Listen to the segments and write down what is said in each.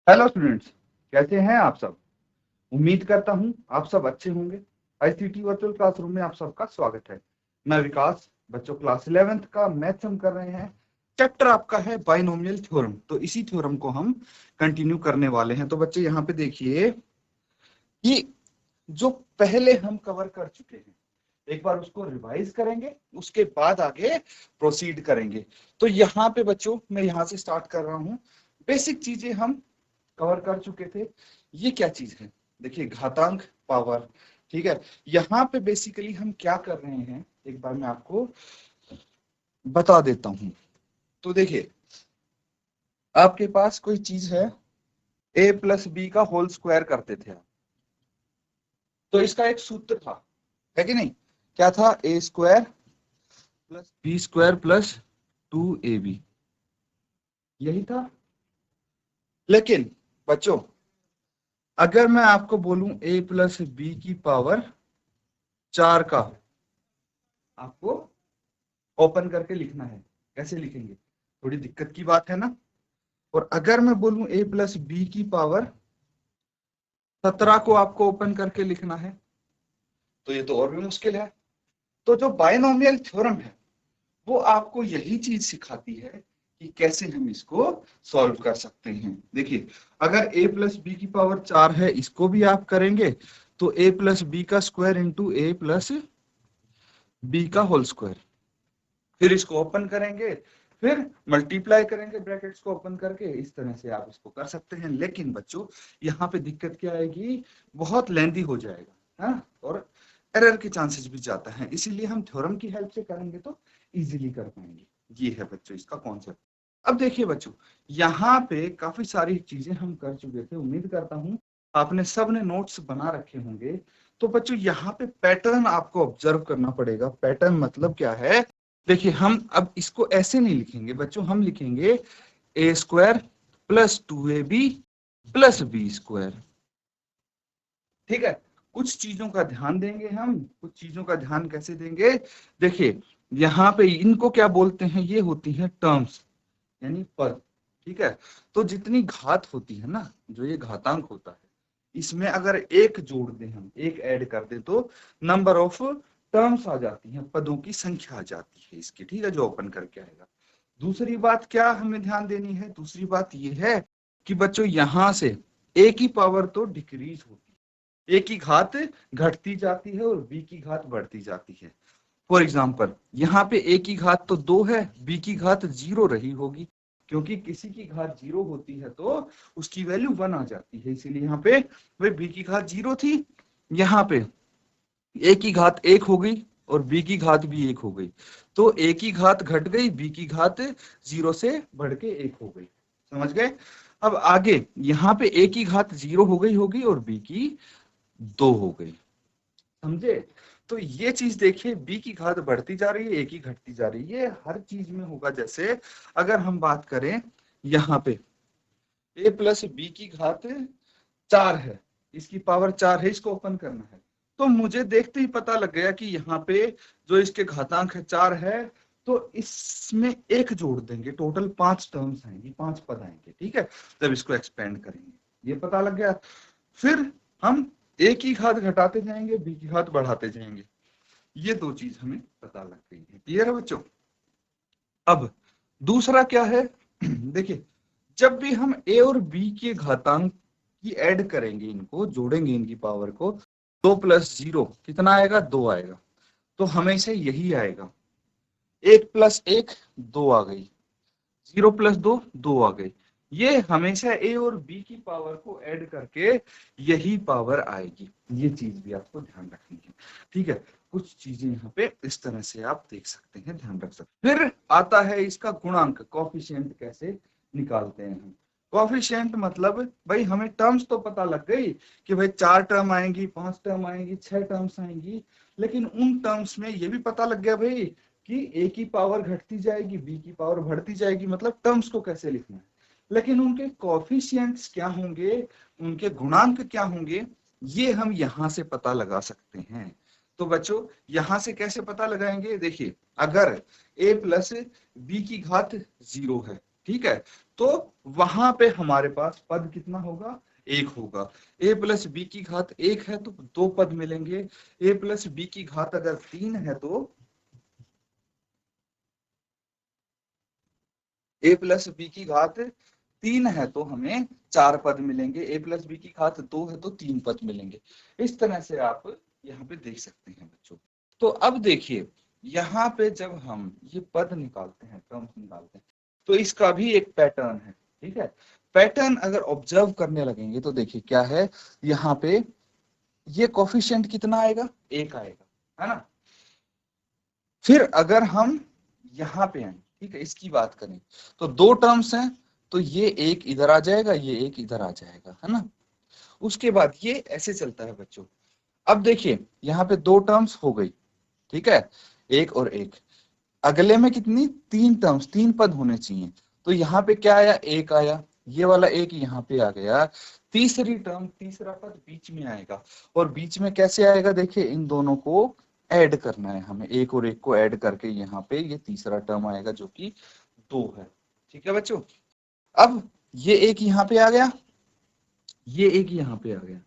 Hello students, कैसे हैं आप सब। उम्मीद करता हूं आप सब अच्छे होंगे। आईसीटी वर्चुअल क्लासरूम में आप सबका स्वागत है। मैं विकास। बच्चों, क्लास 11th का मैथ्स हम कर रहे हैं। चैप्टर आपका है बाइनोमियल थ्योरम। तो इसी थ्योरम को हम कंटिन्यू करने वाले हैं। तो बच्चे यहाँ पे देखिए कि जो पहले हम कवर कर चुके हैं, एक बार उसको रिवाइज करेंगे, उसके बाद आगे प्रोसीड करेंगे। तो यहाँ पे बच्चों मैं यहाँ से स्टार्ट कर रहा हूँ। बेसिक चीजें हम कवर कर चुके थे। ये क्या चीज है, देखिए घातांक पावर। ठीक है, यहाँ पे बेसिकली हम क्या कर रहे हैं एक बार मैं आपको बता देता हूं। तो देखिए आपके पास कोई चीज है, a प्लस बी का होल स्क्वायर करते थे आप। तो इसका एक सूत्र था, है कि नहीं। क्या था, A square plus B square plus 2ab, यही था। लेकिन बच्चों अगर मैं आपको बोलूं a प्लस बी की पावर 4 का आपको ओपन करके लिखना है, कैसे लिखेंगे, थोड़ी दिक्कत की बात है ना। और अगर मैं बोलूं a प्लस बी की पावर 17 को आपको ओपन करके लिखना है, तो ये तो और भी मुश्किल है। तो जो बाइनोमियल थ्योरम है वो आपको यही चीज सिखाती है कि कैसे हम इसको सॉल्व कर सकते हैं। देखिए अगर a प्लस बी की पावर 4 है, इसको भी आप करेंगे तो a प्लस बी का square into a plus B का होल स्क्वायर, फिर इसको ओपन करेंगे, फिर मल्टीप्लाई करेंगे ब्रैकेट्स को ओपन करके। इस तरह से आप इसको कर सकते हैं। लेकिन बच्चों यहाँ पे दिक्कत क्या आएगी, बहुत लेंदी हो जाएगा, हाँ, और एरर के चांसेस भी जाता है। इसीलिए हम थ्योरम की हेल्प से करेंगे तो इजीली कर पाएंगे। ये है बच्चों इसका कॉन्सेप्ट। अब देखिए बच्चों, यहाँ पे काफी सारी चीजें हम कर चुके थे। उम्मीद करता हूँ आपने सब ने नोट्स बना रखे होंगे। तो बच्चों यहाँ पे पैटर्न आपको ऑब्जर्व करना पड़ेगा। पैटर्न मतलब क्या है, देखिए हम अब इसको ऐसे नहीं लिखेंगे बच्चों, हम लिखेंगे A square plus 2ab plus B square. ठीक है, कुछ चीजों का ध्यान देंगे हम। कुछ चीजों का ध्यान कैसे देंगे, देखिए यहाँ पे इनको क्या बोलते हैं, ये होती हैं टर्म्स, यानी पद। ठीक है, तो जितनी घात होती है ना, जो ये घातांक होता है, इसमें अगर एक जोड़ दें, हम एक ऐड कर दें, तो नंबर ऑफ टर्म्स आ जाती हैं, पदों की संख्या आ जाती है इसकी। ठीक है, जो ओपन करके आएगा। दूसरी बात क्या हमें ध्यान देनी है, दूसरी बात ये है कि बच्चों यहां से a की पावर तो डिक्रीज होती है, a की घात घटती जाती है और b की घात बढ़ती जाती है। फॉर एग्जाम्पल यहाँ पे a की घात तो 2 है, b की घात 0 रही होगी, क्योंकि किसी की घात 0 होती है तो उसकी वैल्यू 1 आ जाती है। इसीलिए यहाँ पे भाई b की घात 0 थी, यहाँ पे a की घात 1 हो गई और b की घात भी 1 हो गई। तो a की घात घट गई, b की घात 0 से बढ़ के 1 हो गई। समझ गए। अब आगे यहाँ पे a की घात 0 हो गई होगी और b की 2 हो गई। समझे। तो ये चीज देखिए, b की घात बढ़ती जा रही है, a की घटती जा रही है। ये हर चीज में होगा। जैसे अगर हम बात करें यहाँ पे a प्लस बी की घात 4 है, इसकी पावर 4 है, इसको ओपन करना है। तो मुझे देखते ही पता लग गया कि यहाँ पे जो इसके घातांक है 4 है, तो इसमें एक जोड़ देंगे, टोटल 5 टर्म्स आएंगी, 5 पद आएंगे। ठीक है, जब इसको एक्सपेंड करेंगे, ये पता लग गया। फिर हम a की घात घटाते जाएंगे, b की घात बढ़ाते जाएंगे। ये दो चीज हमें पता लग गई है। क्लियर है बच्चों। अब दूसरा क्या है देखिए, जब भी हम a और b के घातांक की ऐड करेंगे, इनको जोड़ेंगे, इनकी पावर को, 2 प्लस 0 कितना आएगा, 2 आएगा। तो हमेशा यही आएगा, 1 प्लस 1 2 आ गई, 0 प्लस 2 2 आ गई। ये हमेशा a और b की पावर को ऐड करके यही पावर आएगी। ये चीज भी आपको ध्यान रखनी है। ठीक है, कुछ चीजें यहाँ पे इस तरह से आप देख सकते हैं, ध्यान रख सकते हैं। फिर आता है इसका गुणांक, कॉफिशिएंट कैसे निकालते हैं हम। कॉफिशिएंट मतलब भाई हमें टर्म्स तो पता लग गई कि भाई 4 टर्म आएंगी, 5 टर्म आएंगी, 6 टर्म्स आएंगी। लेकिन उन टर्म्स में ये भी पता लग गया भाई कि a की पावर घटती जाएगी, b की पावर बढ़ती जाएगी, मतलब टर्म्स को कैसे लिखना है। लेकिन उनके कॉफिशिएंट्स क्या होंगे, उनके गुणांक क्या होंगे, ये हम यहां से पता लगा सकते हैं। तो बच्चों यहां से कैसे पता लगाएंगे, देखिए अगर a प्लस बी की घात 0 है, ठीक है। तो वहां पे हमारे पास पद कितना होगा, एक होगा। ए प्लस बी की घात एक है तो दो पद मिलेंगे। ए प्लस बी की घात अगर तीन है तो ए प्लस बी की घात तीन है तो हमें चार पद मिलेंगे। ए प्लस बी की घात दो है तो तीन पद मिलेंगे। इस तरह से आप यहाँ पे देख सकते हैं बच्चों। तो अब देखिए यहाँ पे जब हम ये पद निकालते हैं, टर्म्स निकालते हैं, तो इसका भी एक पैटर्न है। ठीक है, पैटर्न अगर ऑब्जर्व करने लगेंगे तो देखिए क्या है, यहाँ पे ये कोफिशिएंट कितना आएगा, एक आएगा, है ना। फिर अगर हम यहाँ पे आए, ठीक है, इसकी बात करें तो दो टर्म्स हैं, तो ये एक इधर आ जाएगा, ये एक इधर आ जाएगा, है ना। उसके बाद ये ऐसे चलता है बच्चों। अब देखिए यहाँ पे दो टर्म्स हो गई, ठीक है, एक और एक। अगले में कितनी, तीन टर्म्स, तीन पद होने चाहिए। तो यहाँ पे क्या आया, एक आया, ये वाला एक यहाँ पे आ गया। तीसरी टर्म, तीसरा पद बीच में आएगा। और बीच में कैसे आएगा, देखिए इन दोनों को ऐड करना है हमें, एक और एक को ऐड करके यहाँ पे ये तीसरा टर्म आएगा जो कि दो है। ठीक है बच्चों, अब ये एक यहाँ पे आ गया, ये एक यहाँ पे आ गया।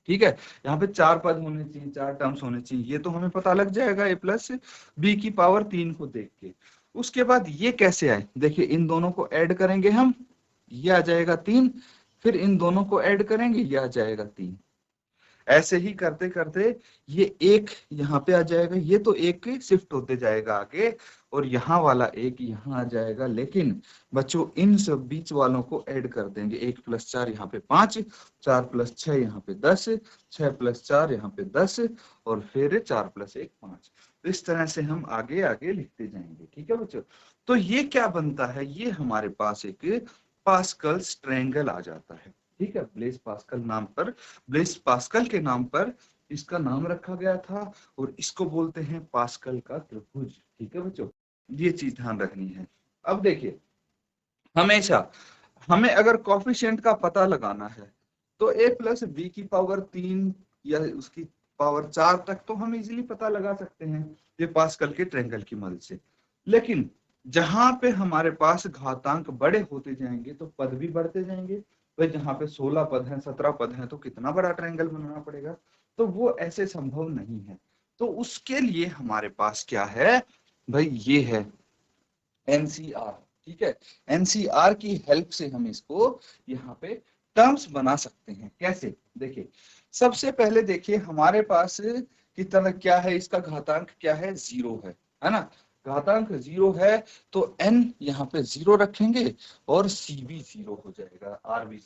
ठीक है, यहाँ पे चार पद होने चाहिए, चार टर्म्स होने चाहिए, ये तो हमें पता लग जाएगा ए प्लस बी की पावर तीन को देख के। उसके बाद ये कैसे आए, देखिए इन दोनों को ऐड करेंगे हम, ये आ जाएगा तीन। फिर इन दोनों को ऐड करेंगे, ये आ जाएगा तीन। ऐसे ही करते करते ये एक यहाँ पे आ जाएगा, ये तो एक शिफ्ट होते जाएगा आगे, और यहाँ वाला एक यहाँ आ जाएगा। लेकिन बच्चों इन सब बीच वालों को ऐड कर देंगे, एक प्लस चार यहाँ पे पांच, चार प्लस छह यहाँ पे दस, छह प्लस चार यहाँ पे दस, और फिर चार प्लस एक पांच। तो इस तरह से हम आगे आगे लिखते जाएंगे। ठीक है बच्चों, तो ये क्या बनता है, ये हमारे पास एक पास्कल्स ट्रायंगल आ जाता है। ठीक है, ब्लेस पास्कल नाम पर, ब्लेस पास्कल के नाम पर इसका नाम रखा गया था, और इसको बोलते हैं पास्कल का त्रिभुज। ठीक है बच्चों, ये चीज ध्यान रखनी है। अब देखिए हमेशा हमें अगर कॉफिशिएंट का पता लगाना है तो ए प्लस बी की पावर तीन या उसकी पावर चार तक तो हम इजीली पता लगा सकते हैं ये पास्कल के ट्रायंगल की मदद से। लेकिन जहां पे हमारे पास घातांक बड़े होते जाएंगे तो पद भी बढ़ते जाएंगे। भाई जहाँ पे 16 पद हैं, 17 पद हैं, तो कितना बड़ा ट्रायंगल बनाना पड़ेगा, तो वो ऐसे संभव नहीं है। तो उसके लिए हमारे पास क्या है भाई, ये है एनसीआर। ठीक है, एनसीआर की हेल्प से हम इसको यहाँ पे टर्म्स बना सकते हैं। कैसे, देखिए सबसे पहले देखिए हमारे पास कितना क्या है, इसका घातांक क्या है, जीरो है ना। घातांक जीरो है तो n यहाँ पे जीरो रखेंगे और c भी जीरो हो जाएगा, r भी।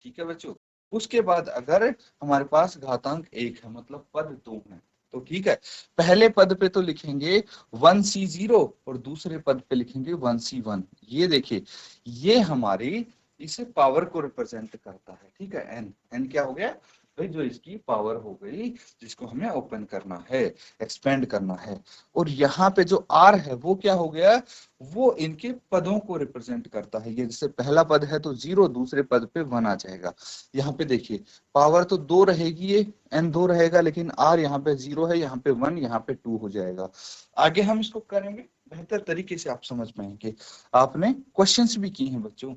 ठीक है बच्चों, उसके बाद अगर हमारे पास घातांक एक है, मतलब पद दो है, तो ठीक है, पहले पद पे तो लिखेंगे 1c0 और दूसरे पद पे लिखेंगे 1c1। ये देखिए ये हमारी इस पावर को रिप्रेजेंट करता है। ठीक है, एन, एन क्या हो गया भाई, जो इसकी पावर हो गई जिसको हमें ओपन करना है, एक्सपेंड करना है। और यहाँ पे जो आर है वो क्या हो गया, वो इनके पदों को रिप्रेजेंट करता है। ये जैसे पहला पद है तो जीरो, दूसरे पद पे वन आ जाएगा। यहाँ पे देखिए पावर तो दो रहेगी, ये एन दो रहेगा, लेकिन आर यहाँ पे जीरो है, यहाँ पे वन, यहाँ पे टू हो जाएगा। आगे हम इसको करेंगे बेहतर तरीके से, आप समझ पाएंगे। आपने क्वेश्चंस भी किए हैं बच्चों।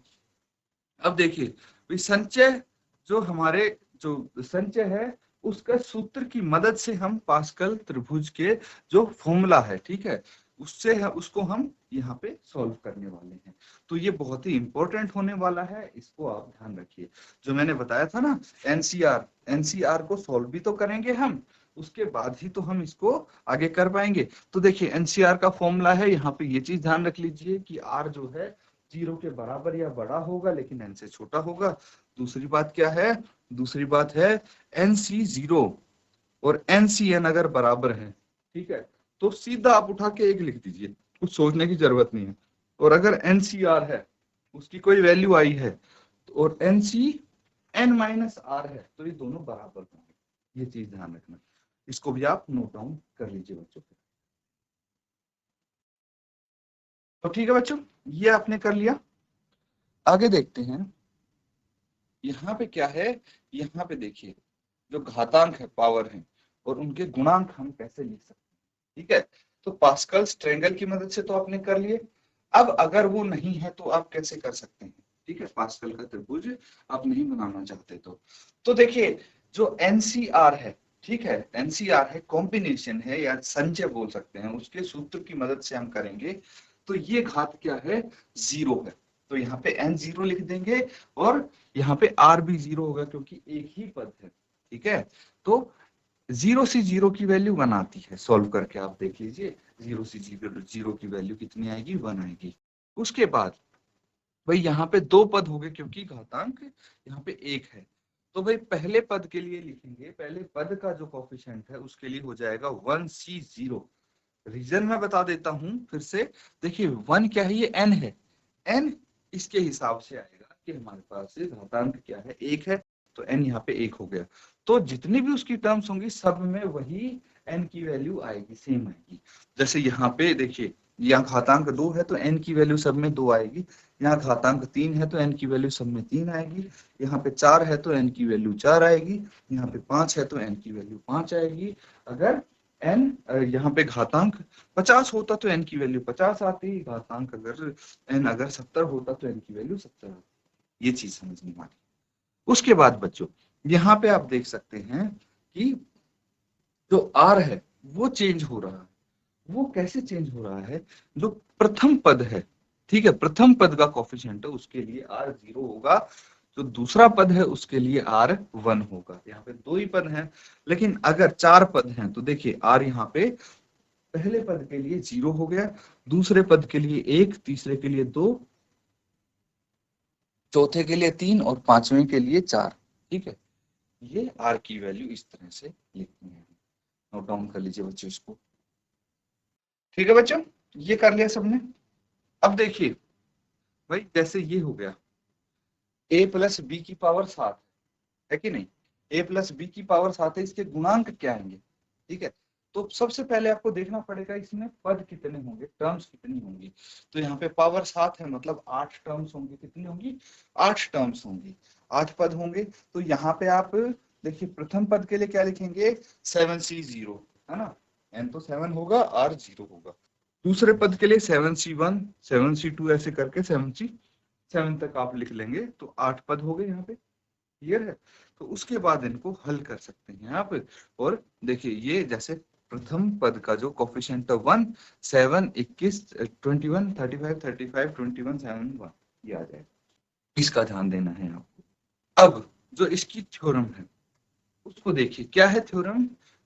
अब देखिए संचय, जो हमारे जो संचय है उसका सूत्र की मदद से हम पास्कल त्रिभुज के जो फॉर्मूला है, ठीक है, उससे उसको हम यहाँ पे सॉल्व करने वाले हैं। तो ये बहुत ही इंपॉर्टेंट होने वाला है, इसको आप ध्यान रखिए। जो मैंने बताया था ना एनसीआर, एनसीआर को सॉल्व भी तो करेंगे हम, उसके बाद ही तो हम इसको आगे कर पाएंगे। तो देखिए एनसीआर का फॉर्मूला है, यहाँ पे ये चीज ध्यान रख लीजिए कि आर जो है जीरो के बराबर या बड़ा होगा लेकिन एन से छोटा होगा। दूसरी बात क्या है, दूसरी बात है एन सी जीरो और एन सी एन अगर बराबर है, ठीक है, तो सीधा आप उठा के एक लिख दीजिए, कुछ सोचने की जरूरत नहीं है। और अगर एन सी आर है, उसकी कोई वैल्यू आई है, और n C n minus r है, तो ये दोनों बराबर होंगे। ये चीज ध्यान रखना, इसको भी आप नोट डाउन कर लीजिए बच्चों। तो ठीक है बच्चों, ये आपने कर लिया। आगे देखते हैं, यहाँ पे क्या है, यहाँ पे देखिए जो घातांक है, पावर है, और उनके गुणांक हम कैसे लिख सकते हैं। ठीक है, तो पास्कल्स ट्रायंगल की मदद से तो आपने कर लिए। अब अगर वो नहीं है तो आप कैसे कर सकते हैं? ठीक है, पास्कल का त्रिभुज आप नहीं बनाना चाहते तो देखिए जो एनसीआर है, ठीक है, एनसीआर है, कॉम्बिनेशन है या संचय बोल सकते हैं, उसके सूत्र की मदद से हम करेंगे। तो ये घात क्या है? 0 है। तो यहाँ पे n 0 लिख देंगे और यहाँ पे r भी 0 होगा क्योंकि एक ही पद है। ठीक है, तो 0 से 0 की वैल्यू 1 आती है। सॉल्व करके आप देख लीजिए 0 से 0 की वैल्यू कितनी आएगी? 1 आएगी। उसके बाद भाई यहाँ पे दो पद हो गए क्योंकि घातांक यहाँ पे एक है। तो भाई पहले पद के लिए लिखेंगे, पहले पद का जो कोफिशिएंट है उसके लिए हो जाएगा 1c0। रीजन मैं बता देता हूं फिर से। देखिए 1 क्या है? ये n है। n इसके हिसाब से आएगा कि हमारे पास घातांक क्या है? 1 है, तो n यहाँ पे 1 हो गया। तो जितनी भी उसकी टर्म्स होंगी सब में वही n की वैल्यू आएगी, सेम आएगी। जैसे यहाँ पे देखिए, यहाँ घातांक 2 है तो n की वैल्यू सब में 2 आएगी। यहाँ घातांक 3 है तो n की वैल्यू सब में 3 आएगी। यहाँ पे 4 है तो n की वैल्यू 4 आएगी। यहाँ पे 5 है तो n की वैल्यू 5 आएगी। अगर n यहाँ पे घातांक 50 होता तो n की वैल्यू 50 आती। घातांक अगर n अगर 70 होता तो n की वैल्यू 70 आती। ये चीज समझनी वाली। उसके बाद बच्चों यहाँ पे आप देख सकते हैं कि जो r है वो चेंज हो रहा है। वो कैसे चेंज हो रहा है? जो प्रथम पद है, ठीक है, प्रथम पद का कोफिशिएंट है उसके लिए r 0 होगा। जो दूसरा पद है उसके लिए r 1 होगा। यहाँ पे दो ही पद हैं, लेकिन अगर 4 पद हैं तो देखिए r यहाँ पे पहले पद के लिए 0 हो गया, दूसरे पद के लिए 1, तीसरे के लिए 2, चौथे के लिए 3 और पांचवें के लिए 4। ठीक है, ये r की वैल्यू इस तरह से लिखनी है। नोट डाउन कर लीजिए बच्चों इसको। ठीक है बच्चों, ये कर लिया सबने। अब देखिए भाई जैसे ये हो गया a प्लस बी की पावर 7 है कि नहीं? a प्लस बी की पावर 7 है, इसके गुणांक क्या आएंगे? ठीक है, तो सबसे पहले आपको देखना पड़ेगा इसमें पद कितने होंगे, टर्म्स कितनी होंगी। तो यहाँ पे पावर 7 है मतलब 8 टर्म्स होंगी। कितनी होंगी? 8 टर्म्स होंगी, 8 पद होंगे। तो यहाँ पे आप देखिए प्रथम पद के लिए क्या लिखेंगे? 7c0, है ना? n तो 7 होगा, r 0 होगा। दूसरे पद के लिए 7c1, 7c2 ऐसे करके 7 तक आप लिख लेंगे तो 8 पद हो गए यहाँ पे। क्लियर है? तो उसके बाद इनको हल कर सकते हैं आप। और देखिए ये जैसे प्रथम पद का जो कोफिशिएंट है 1, 7, 21, 21, 35, 35, 21, 7, 1 ये आ जाएगा। इसका ध्यान देना है आपको। अब जो इसकी थ्योरम है उसको देखिए, क्या है थ्योरम?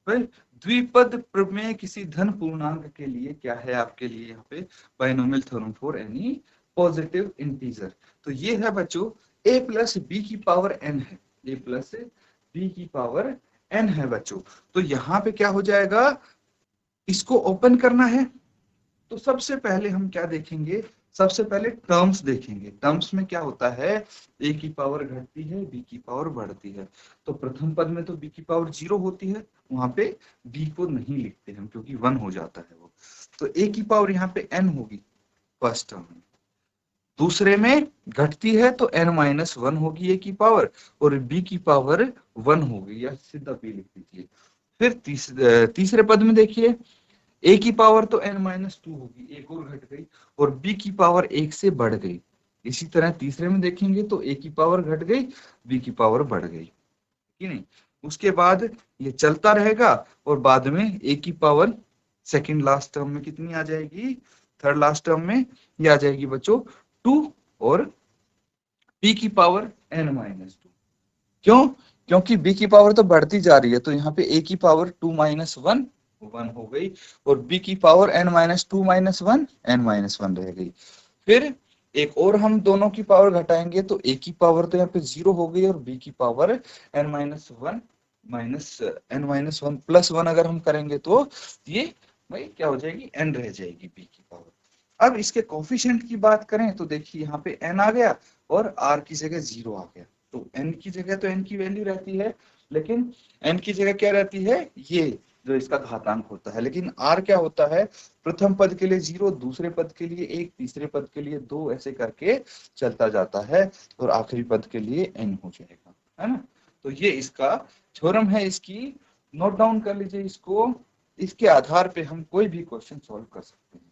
भाई द्विपद प्रमेय किसी धन पूर्णांक के लिए क्या है आपके लिए यहाँ पे? Binomial theorem for any positive integer. तो ये है बच्चों a प्लस बी की पावर n है, a प्लस बी की पावर n है बच्चों। तो यहाँ पे क्या हो जाएगा? इसको ओपन करना है तो सबसे पहले हम क्या देखेंगे? सबसे पहले टर्म्स देखेंगे। टर्म्स में क्या होता है? a की पावर घटती है, b की पावर बढ़ती है। तो प्रथम पद में तो b की पावर 0 होती है, वहां पे b को नहीं लिखते हम क्योंकि 1 हो जाता है वो। तो a की पावर यहाँ पे n होगी फर्स्ट टर्म में। दूसरे में घटती है तो n-1 होगी a की पावर, और b की पावर 1 होगी, या सीधा b लिख दीजिए। फिर तीसरे पद में देखिए a की पावर तो n-2 होगी, एक और घट गई, और b की पावर 1 से बढ़ गई। इसी तरह तीसरे में देखेंगे तो a की पावर घट गई, b की पावर बढ़ गई, कि नहीं? उसके बाद ये चलता रहेगा और बाद में a की पावर सेकंड लास्ट टर्म में कितनी आ जाएगी? थर्ड लास्ट टर्म में ये आ जाएगी बच्चों 2, और b की पावर n-2। क्यों? क्योंकि b की पावर तो बढ़ती जा रही है, तो यहाँ पे a की पावर 2-1 1 हो गई, और b की पावर n-2-1 n-1 रह गई। फिर एक और हम दोनों की पावर घटाएंगे तो a की पावर तो यहाँ पे 0 हो गई, और b की पावर n-1 n-1 प्लस 1 अगर हम करेंगे तो ये भाई क्या हो जाएगी? n रह जाएगी b की पावर। अब इसके कोफिशिएंट की बात करें तो देखिए यहाँ पे n आ गया और r की जगह 0 आ गया। तो n की जगह तो n की वैल्यू रहती है, लेकिन n की जगह क्या रहती है? ये जो इसका घातांक होता है। लेकिन r क्या होता है? प्रथम पद के लिए 0, दूसरे पद के लिए 1, तीसरे पद के लिए 2, ऐसे करके चलता जाता है, और आखिरी पद के लिए n हो जाएगा, है ना? तो ये इसका थ्योरम है। इसकी नोट डाउन कर लीजिए इसको। इसके आधार पे हम कोई भी क्वेश्चन सॉल्व कर सकते हैं।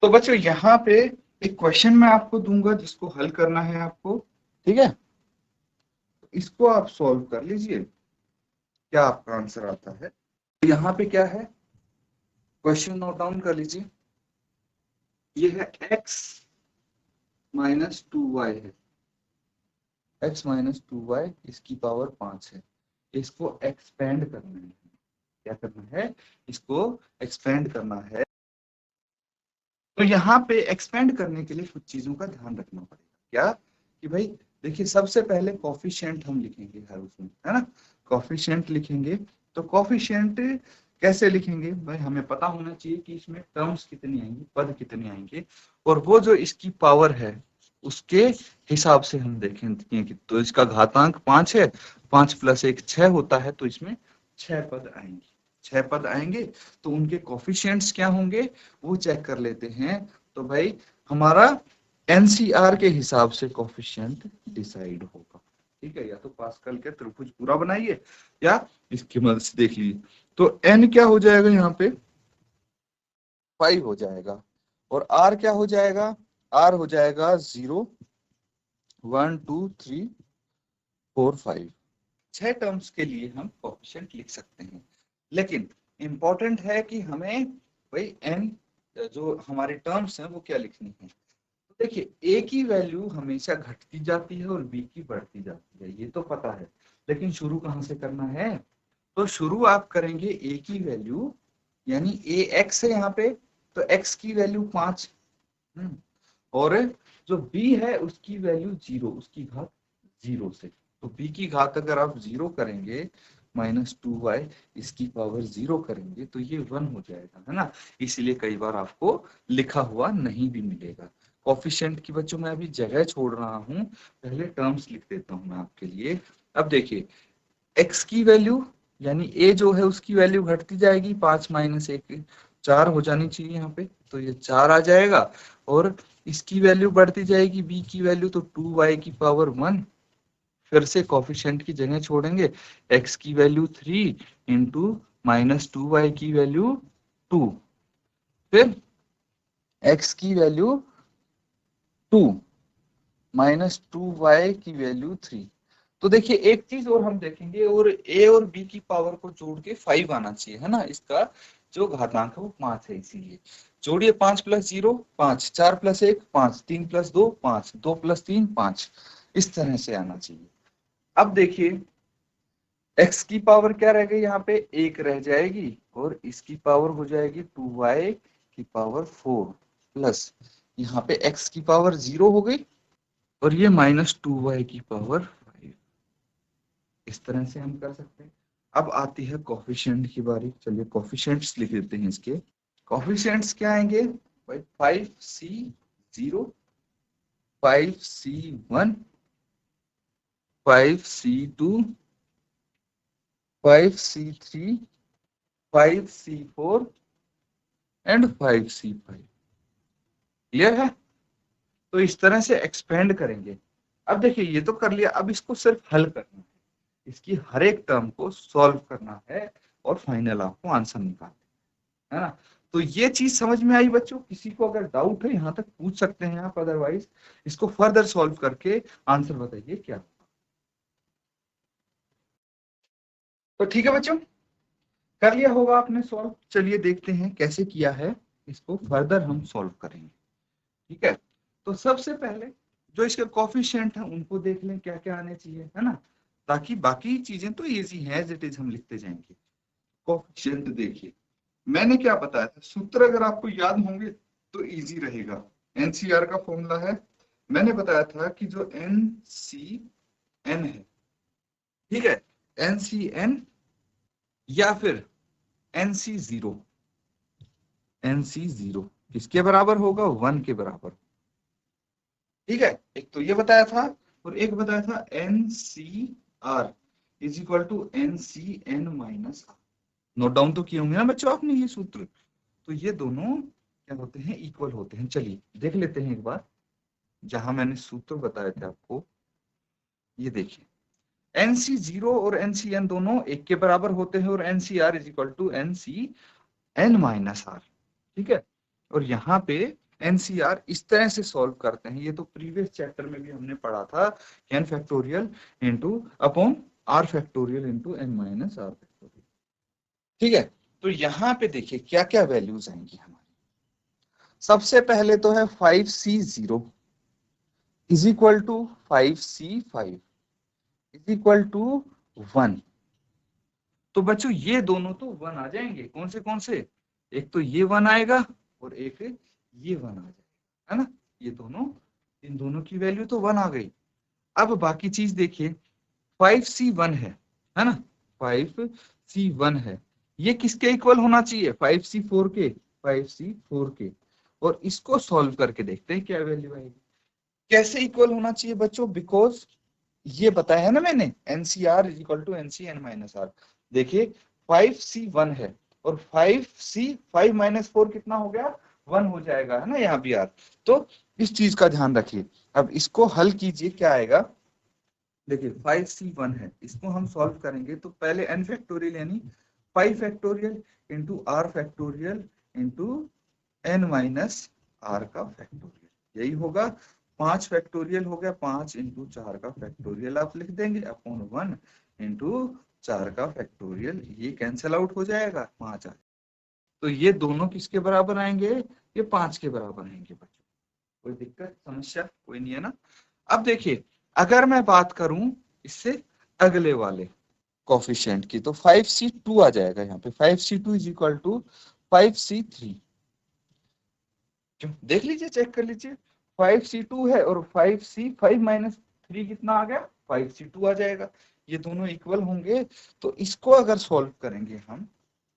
तो बच्चों यहाँ पे एक क्वेश्चन मैं आपको दूंगा जिसको हल करना है आपको, ठीक है। इसको आप सॉल्व कर लीजिए, क्या आपका आंसर आता है। तो यहाँ पे क्या है, क्वेश्चन नोट डाउन कर लीजिए। ये है x माइनस 2y है, x माइनस 2y इसकी पावर 5 है। इसको एक्सपेंड करना है, क्या करना है, इसको एक्सपेंड करना है। तो यहाँ पे एक्सपेंड करने के लिए कुछ चीजों का ध्यान रखना पड़ेगा। क्या कि भाई देखिए, सबसे पहले कोफिशिएंट हम लिखेंगे हर उसमें, है ना। कोफिशिएंट लिखेंगे तो कोफिशिएंट कैसे लिखेंगे भाई, हमें पता होना चाहिए कि इसमें टर्म्स कितनी आएंगी, पद कितने आएंगे, और वो जो इसकी पावर है उसके हिसाब से हम देखेंगे कि तो इसका घातांक 5 है, 5 प्लस 1 6 होता है, तो इसमें 6 पद आएंगे, 6 पद आएंगे। तो उनके कोफिशिएंट्स क्या होंगे वो चेक कर लेते हैं। तो भाई हमारा एनसीआर के हिसाब से कोफिशिएंट डिसाइड होगा, ठीक है। या तो पास्कल के त्रिभुज पूरा बनाइए या इसकी मदद से देख लीजिए। तो एन क्या हो जाएगा, यहाँ पे 5 हो जाएगा, और आर क्या हो जाएगा, आर हो जाएगा 0 1 2 3 4 5। 6 टर्म्स के लिए हम कोफिशिएंट लिख सकते हैं, लेकिन इंपॉर्टेंट है कि हमें भाई एन जो हमारे टर्म्स हैं वो क्या लिखनी है। तो देखिए, ए की वैल्यू हमेशा घटती जाती है और बी की बढ़ती जाती है, ये तो पता है, लेकिन शुरू कहाँ से करना है। तो शुरू आप करेंगे ए की वैल्यू, यानी ए एक्स है यहाँ पे, तो एक्स की वैल्यू 5, और जो बी है उसकी वैल्यू 0, उसकी घात 0 से। तो बी की घात अगर आप 0 करेंगे -2y, इसकी पावर 0 करेंगे तो ये 1 हो जाएगा, है ना। इसलिए कई बार आपको लिखा हुआ नहीं भी मिलेगा। कोफिशिएंट की बच्चों मैं अभी जगह छोड़ रहा हूँ, पहले टर्म्स लिख देता हूँ मैं आपके लिए। अब देखिए, x की वैल्यू यानी a जो है उसकी वैल्यू घटती जाएगी, 5 माइनस 1 4 हो जानी चाहिए यहाँ पे, तो ये 4 आ जाएगा। और इसकी वैल्यू बढ़ती जाएगी, b की वैल्यू, तो 2y की पावर 1। फिर से कोफिशिएंट की जगह छोड़ेंगे, x की वैल्यू 3 इंटू -2y की वैल्यू 2, फिर x की वैल्यू 2 -2y की वैल्यू 3। तो देखिए एक चीज और हम देखेंगे, और a और b की पावर को जोड़ के 5 आना चाहिए, है ना। इसका जो घातांक है वो 5 है, इसीलिए जोड़िए 5 + 0 5, 4 + 1 5, 3 + 2 5, 2 + 3 5, इस तरह से आना चाहिए। अब देखिए, x की पावर क्या रह गई, यहाँ पे 1 रह जाएगी, और इसकी पावर हो जाएगी 2y की पावर 4 प्लस यहाँ पे x की पावर 0 हो गई, और ये -2y की पावर 5। इस तरह से हम कर सकते हैं। अब आती है कोफिशिएंट की बारी, चलिए कोफिशिएंट्स लिख देते हैं इसके। कोफिशिएंट्स क्या आएंगे भाई, 5c0, 5c1, 5c2, 5c3, 5c4 and 5c5। Clear है। तो इस तरह से एक्सपेंड करेंगे। अब देखिए, ये तो कर लिया, अब इसको सिर्फ हल करना है, इसकी हर एक टर्म को सॉल्व करना है, और फाइनल आपको आंसर निकालना है ना। तो ये चीज समझ में आई बच्चों, किसी को अगर डाउट है यहाँ तक पूछ सकते हैं आप, अदरवाइज इसको फर्दर सॉल्व करके आंसर बताइए क्या। तो ठीक है बच्चों, कर लिया होगा आपने सॉल्व। चलिए देखते हैं कैसे किया है, इसको फर्दर हम सॉल्व करेंगे, ठीक है। तो सबसे पहले जो इसके कोफिशिएंट हैं उनको देख लें क्या क्या आने चाहिए, है ना, ताकि बाकी चीजें तो इजी है, एज इट इज हम लिखते जाएंगे। कोफिशिएंट देखिए, मैंने क्या बताया था, सूत्र अगर आपको याद होंगे तो इजी रहेगा। एनसीआर का फॉर्मूला है, मैंने बताया था कि जो एनसीएन है, ठीक है, एनसीएन या फिर एनसी0, एनसी0 किसके बराबर होगा, 1 के बराबर, ठीक है। एक तो ये बताया था, और एक बताया था nCr is equal to nCn minus r. Note down तो किए होंगे ना बच्चों आपने ये सूत्र। तो ये दोनों क्या होते हैं, इक्वल होते हैं। चलिए देख लेते हैं एक बार, जहां मैंने सूत्र बताए थे आपको, ये देखिए, NC0 और NCN दोनों 1 के बराबर होते हैं, और NCR is equal to NCN minus r, ठीक है। और यहाँ पे एनसीआर इस तरह से सॉल्व करते हैं। ये तो प्रीवियस चैप्टर में भी हमने पढ़ा था, n factorial into upon r factorial into n minus r factorial. ठीक है, तो यहाँ पे देखिए क्या क्या वैल्यूज आएंगी हमारी। सबसे पहले तो है 5c0 is equal to 5c5 is equal to 1। तो बच्चों ये दोनों तो 1 आ जाएंगे। कौन से? एक तो ये 1 आएगा और एक ये 1 आ जाएगा, है ना। ये दोनों, इन दोनों की वैल्यू तो 1 आ गई। अब बाकी चीज देखिए, 5c1 है ना, 5c1 है, ये किसके इक्वल होना चाहिए? 5c4 के, 5c4 के। और इसको सॉल्व करके देखते हैं क्या वैल्यू आएगी। कैसे इक्वल होना चाहिए बच्चों? बिकॉज ये बताया है ना मैंने, nCr is equal to nC n minus r. देखिए 5c1 है और 5c5 माइनस 4 कितना हो गया? 1 हो जाएगा, है ना, यहाँ भी आर। तो इस चीज का ध्यान रखिए। अब इसको हल कीजिए, क्या आएगा? देखिए 5c1 है, इसको हम सॉल्व करेंगे तो पहले n फैक्टोरियल यानी 5 factorial into r factorial into n minus r का फैक्टोरियल, यही होगा। 5 फैक्टोरियल हो गया, 5 इंटू 4 का फैक्टोरियल आप लिख देंगे अपॉन 1 इंटू 4 का फैक्टोरियल, ये कैंसिल आउट हो जाएगा, 5 आ। तो ये दोनों किसके बराबर आएंगे? ये 5 के बराबर आएंगे बच्चों। कोई दिक्कत समस्या कोई नहीं है ना। अब देखिए, अगर मैं बात करूं इससे अगले वाले कोफिशिएंट की, तो 5c2 आ जाएगा यहाँ पे। 5c2 is equal to 5c3। क्यों? देख लीजिए, चेक कर लीजिए। 5c2 है और 5c5 माइनस 3 कितना आ गया? 5c2 आ जाएगा। ये दोनों इक्वल होंगे, तो इसको अगर सॉल्व करेंगे हम,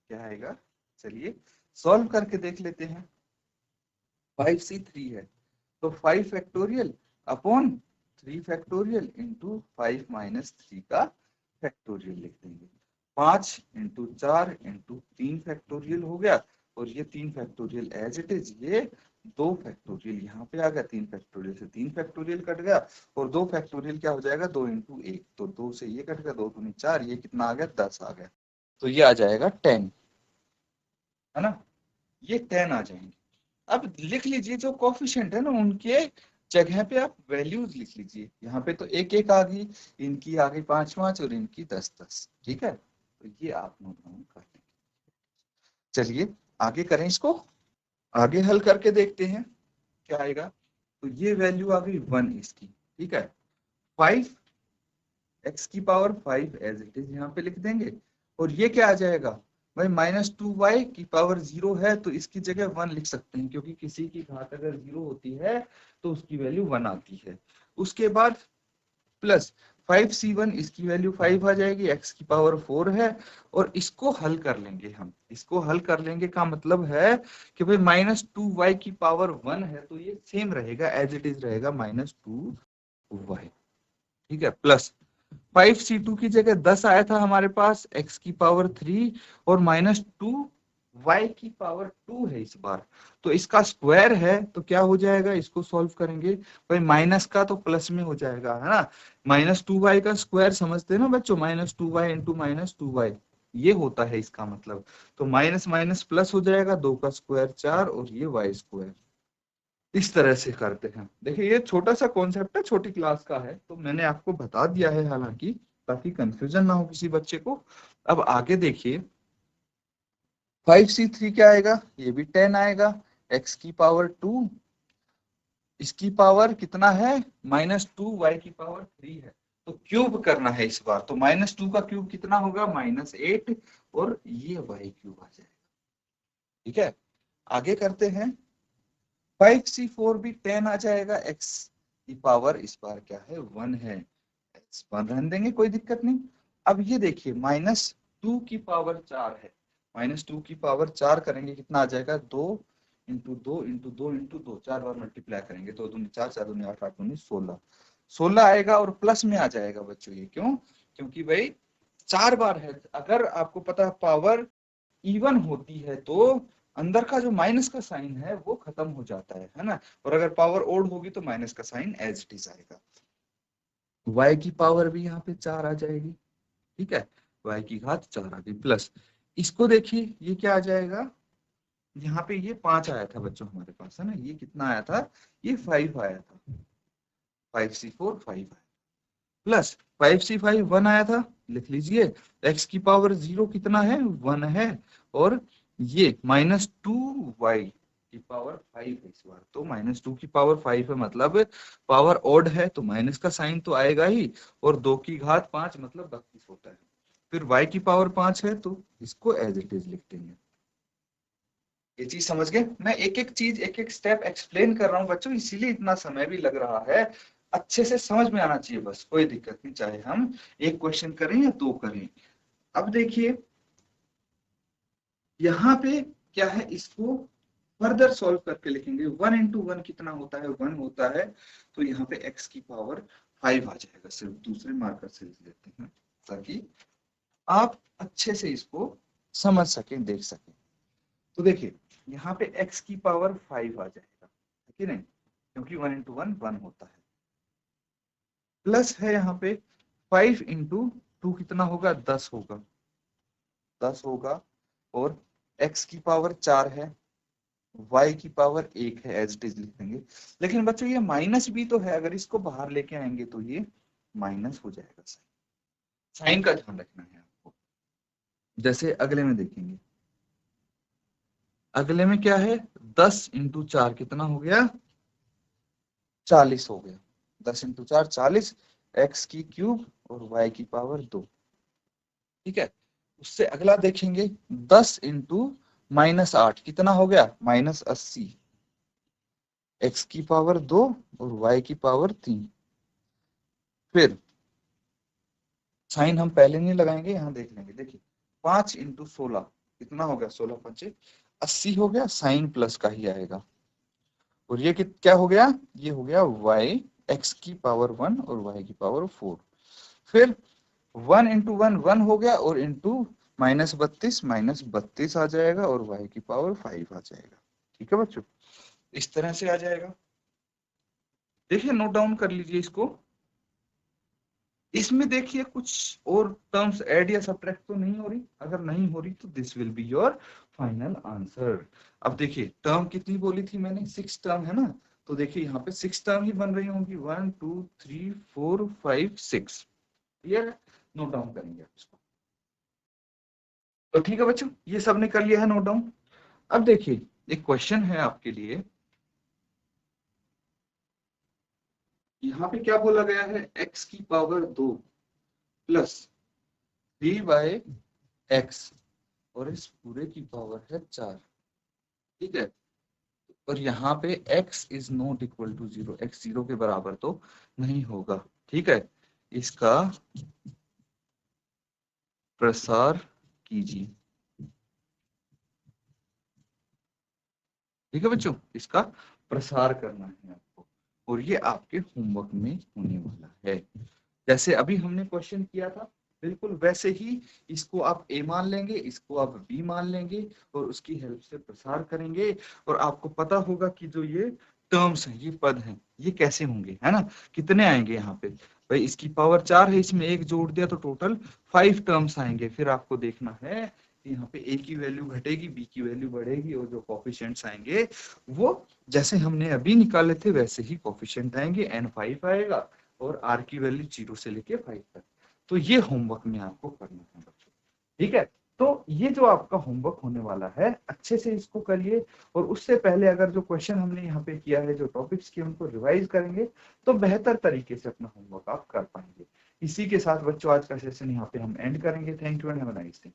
क्या आएगा? चलिए सॉल्व करके देख लेते हैं। 5c3 है तो 5 factorial upon 3 factorial into 5 minus 3 का फैक्टोरियल लिख देंगे। 5 इंटू 4 इंटू 3 फैक्टोरियल हो गया, और ये 3 फैक्टोरियल एज इट इज, ये 2 फैक्टोरियल यहाँ पे आ गया। 3 फैक्टोरियल से 3 फैक्टोरियल कट गया, और 2 फैक्टोरियल क्या हो जाएगा? 2 इंटू 1, तो 2 से ये कट गया, 2 दूनी 4, ये कितना आ गया? 10 आ गया। तो ये आ जाएगा 10, है ना, ये 10 आ जाएंगे। अब लिख लीजिए जो कोफिशिएंट है ना, उनके जगह पे आप वैल्यूज लिख लीजिए। यहाँ पे तो एक एक आ गई, इनकी आ गई 5 5 और इनकी 10 10। ठीक है, तो ये आप नोट डाउन कर लेंगे। चलिए आगे करें इसको, आगे हल करके देखते हैं क्या आएगा। तो ये वैल्यू आ गई 1 इसकी। ठीक है, 5 x की पावर 5 एज इट इज यहाँ पे लिख देंगे, और ये क्या आ जाएगा भाई? -2y की पावर 0 है तो इसकी जगह 1 लिख सकते हैं, क्योंकि किसी की घात अगर 0 होती है तो उसकी वैल्यू 1 आती है। उसके बाद प्लस 5c1, इसकी वैल्यू 5 आ जाएगी, x की पावर 4 है, और इसको हल कर लेंगे हम। इसको हल कर लेंगे का मतलब है कि भाई -2y की पावर 1 है तो ये सेम रहेगा, एज इट इज रहेगा -2y। ठीक है, प्लस 5c2 की जगह 10 आया था हमारे पास, x की पावर 3 और -2y की पावर 2 है इस बार, तो इसका स्क्वायर है तो क्या हो जाएगा? इसको सॉल्व करेंगे भाई, माइनस का तो प्लस में हो जाएगा, है ना। -2y का स्क्वायर समझते हैं ना बच्चों, -2y इंटू -2y, ये होता है इसका मतलब। तो माइनस माइनस प्लस हो जाएगा, 2 का स्क्वायर 4 और ये y स्क्वायर। इस तरह से करते हैं। देखिए ये छोटा सा कॉन्सेप्ट है, छोटी क्लास का है, तो मैंने आपको बता दिया है हालांकि, ताकि कंफ्यूजन ना हो किसी बच्चे को। अब आगे देखिए, 5c3 क्या आएगा? ये भी 10 आएगा, x की पावर 2, इसकी पावर कितना है? -2y की पावर 3 है, तो क्यूब करना है इस बार। तो -2 का क्यूब कितना होगा? -8, और ये y क्यूब आ जाएगा। ठीक है, आगे करते हैं। 5c4 भी 10 आ जाएगा, x की पावर इस बार क्या है? 1 है, x 1 रहने देंगे, कोई दिक्कत नहीं। अब ये देखिए, -2 की पावर 4 है, -2 की पावर 4 करेंगे कितना आ जाएगा? 2 इंटू 2 इंटू 2 इंटू 2, 4 बार मल्टीप्लाई करेंगे, 2 दूनी 4, 4 दूनी 8, 8 दूनी 16, 16 आएगा, और प्लस में आ जाएगा बच्चों। ये क्यों? क्योंकि भाई 4 बार है। अगर आपको पता है पावर इवन होती है तो अंदर का जो माइनस का साइन है वो खत्म हो जाता है ना। और अगर पावर ओड होगी तो माइनस का साइन एज इट इज आएगा। y की पावर भी यहाँ पे 4 आ जाएगी। ठीक है, y की घात 4 आ गई, प्लस इसको देखिए ये क्या आ जाएगा? यहाँ पे ये 5 आया था बच्चों हमारे पास, है ना, ये कितना आया था, ये 5 आया था, 5c4 5 आया, प्लस 5c5 1 आया था, लिख लीजिए, x की पावर 0 कितना है, 1 है, और ये -2y की पावर 5 है इस बार, तो -2 की पावर 5 है, मतलब पावर ऑड है तो माइनस का साइन तो आएगा ही, और 2 की घात 5 मतलब 32 होता है। फिर y की पावर 5 है तो इसको एज इट इज लिख देंगे। ये चीज समझ गए? मैं एक एक चीज एक एक स्टेप एक्सप्लेन कर रहा हूँ बच्चों, इसीलिए इतना समय भी लग रहा है, अच्छे से समझ में आना चाहिए, बस कोई दिक्कत नहीं, चाहे हम एक क्वेश्चन करें या दो करें। अब देखिए यहाँ पे क्या है, इसको फर्दर सॉल्व करके लिखेंगे, 1 इंटू 1 कितना होता है, 1 होता है, तो यहाँ पे x की पावर 5 आ जाएगा, सिर्फ दूसरे मार्कर से लिख लेते हैं ताकि आप अच्छे से इसको समझ सकें, देख सकें। तो देखिए यहाँ पे x की पावर 5 आ जाएगा, है कि नहीं, क्योंकि 1 इंटू 1 1 होता है, प्लस है यहाँ पे 5 इंटू 2 कितना होगा, 10 होगा, 10 होगा, और x की पावर 4 है, y की पावर 1 है, एज इट इज लिख देंगे। लेकिन बच्चों ये माइनस भी तो है, अगर इसको बाहर लेके आएंगे तो ये माइनस हो जाएगा, साइन का ध्यान रखना है आपको। जैसे अगले में देखेंगे, अगले में क्या है, 10 इंटू 4 कितना हो गया, 40 हो गया, 10 इंटू 4 40, एक्स की क्यूब और वाई की पावर 2, ठीक है। उससे अगला देखेंगे, 10 इंटू -8 कितना हो गया, -80, एक्स की पावर 2 और वाई की पावर 3। फिर साइन हम पहले नहीं लगाएंगे, यहाँ देख लेंगे, देखिए 5 इंटू 16 कितना हो गया, 16 पंचे 80 हो गया, साइन प्लस का ही आएगा, और ये क्या हो गया, ये हो गया y, x की पावर 1 और y की पावर 4। फिर 1 इंटू 1 1 हो गया, और इंटू -32 आ जाएगा, और y की पावर 5 आ जाएगा, ठीक है बच्चों, इस तरह से आ जाएगा। देखिए नोट डाउन कर लीजिए इसको। इसमें देखिए कुछ और टर्म्स ऐड या सब्ट्रैक्ट तो नहीं हो रही, अगर नहीं हो रही तो this will be your final answer. अब देखिए टर्म कितनी बोली थी मैंने, 6 टर्म है ना, तो देखिए यहाँ पे 6 टर्म ही बन रही होंगी, 1 2 3 4 5 6, क्लियर है, नोट डाउन करेंगे आप इसको। तो ठीक है बच्चों, ये सबने कर लिया है नोट डाउन। अब देखिए एक क्वेश्चन है आपके लिए, यहाँ पे क्या बोला गया है, x की पावर 2 प्लस 3/x, और इस पूरे की पावर है 4, ठीक है। और यहाँ पे x is not equal to 0, x 0 के बराबर तो नहीं होगा, ठीक है। इसका प्रसार कीजिए, ठीक है बच्चों, इसका प्रसार करना है आपको, और ये आपके होमवर्क में होने वाला है। जैसे अभी हमने क्वेश्चन किया था बिल्कुल वैसे ही इसको आप a मान लेंगे, इसको आप b मान लेंगे, और उसकी हेल्प से प्रसार करेंगे, और आपको पता होगा कि जो ये टर्म्स हैं, ये पद हैं, ये कैसे होंगे, है ना, कितने आएंगे यहाँ पे, भाई इसकी पावर 4 है, इसमें एक जोड़ दिया तो टोटल 5 टर्म्स आएंगे। फिर आपको देखना है कि यहाँ पे a की वैल्यू घटेगी, b की वैल्यू बढ़ेगी, और जो कोफिशिएंट्स आएंगे वो जैसे हमने अभी निकाले थे वैसे ही कोफिशिएंट आएंगे, n5 आएगा, और r की वैल्यू 0 से लेके 5 तक। तो ये होमवर्क में आपको करना है बच्चों, ठीक है। तो ये जो आपका होमवर्क होने वाला है, अच्छे से इसको करिए, और उससे पहले अगर जो क्वेश्चन हमने यहाँ पे किया है, जो टॉपिक्स किए उनको रिवाइज करेंगे तो बेहतर तरीके से अपना होमवर्क आप कर पाएंगे। इसी के साथ बच्चों आज का सेशन यहाँ पे हम एंड करेंगे। Thank you and have a nice day.